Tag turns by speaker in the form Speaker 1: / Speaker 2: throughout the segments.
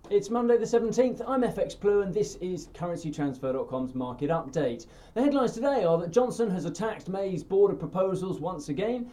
Speaker 1: It's Monday the 17th, I'm FX Blue and this is CurrencyTransfer.com's market update. The headlines today are that Johnson has attacked May's border proposals once again,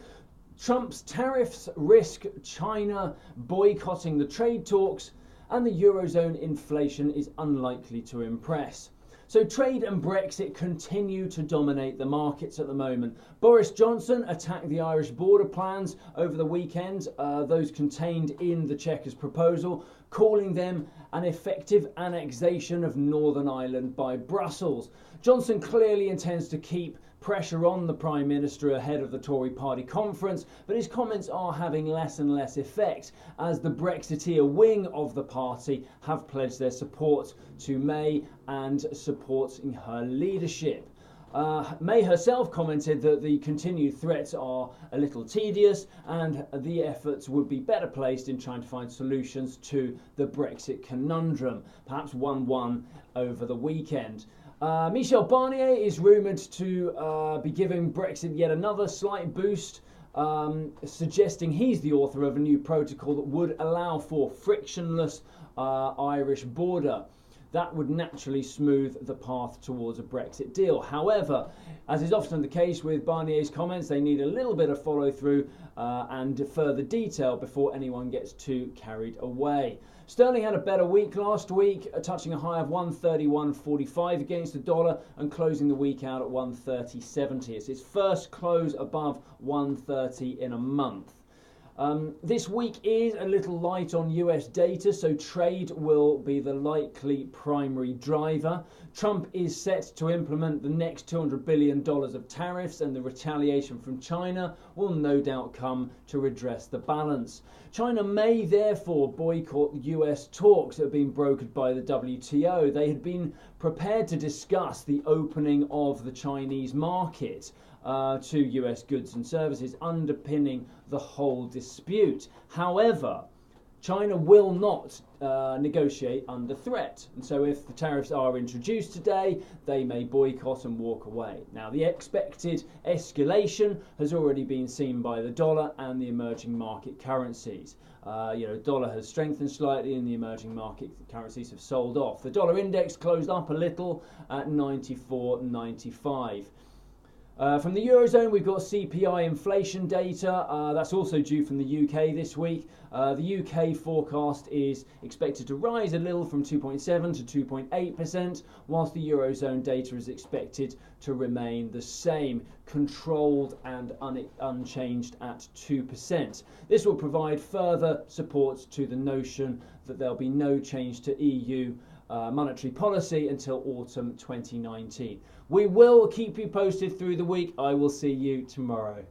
Speaker 1: Trump's tariffs risk China boycotting the trade talks, and the Eurozone inflation is unlikely to impress. So trade and Brexit continue to dominate the markets at the moment. Boris Johnson attacked the Irish border plans over the weekend, those contained in the Chequers proposal, calling them an effective annexation of Northern Ireland by Brussels. Johnson clearly intends to keep pressure on the Prime Minister ahead of the Tory party conference, but his comments are having less and less effect as the Brexiteer wing of the party have pledged their support to May and supporting her leadership. May herself commented that the continued threats are a little tedious and the efforts would be better placed in trying to find solutions to the Brexit conundrum, perhaps 1-1 over the weekend. Michel Barnier is rumoured to be giving Brexit yet another slight boost, suggesting he's the author of a new protocol that would allow for frictionless Irish border. That would naturally smooth the path towards a Brexit deal. However, as is often the case with Barnier's comments, they need a little bit of follow through and further detail before anyone gets too carried away. Sterling had a better week last week, touching a high of 131.45 against the dollar and closing the week out at 130.70. It's its first close above 130 in a month. This week is a little light on US data, so trade will be the likely primary driver. Trump is set to implement the next $200 billion of tariffs, and the retaliation from China will no doubt come to redress the balance. China may therefore boycott US talks that have been brokered by the WTO. They had been prepared to discuss the opening of the Chinese market to US goods and services, underpinning the whole dispute. However, China will not negotiate under threat, and so if the tariffs are introduced today, they may boycott and walk away. Now, the expected escalation has already been seen by the dollar and the emerging market currencies. Dollar has strengthened slightly and the emerging market currencies have sold off. The dollar index closed up a little at 94.95. From the Eurozone, we've got CPI inflation data. That's also due from the UK this week. The UK forecast is expected to rise a little from 2.7 to 2.8%, whilst the Eurozone data is expected to remain the same, controlled and unchanged at 2%. This will provide further support to the notion that there'll be no change to EU monetary policy until autumn 2019. We will keep you posted through the week. I will see you tomorrow.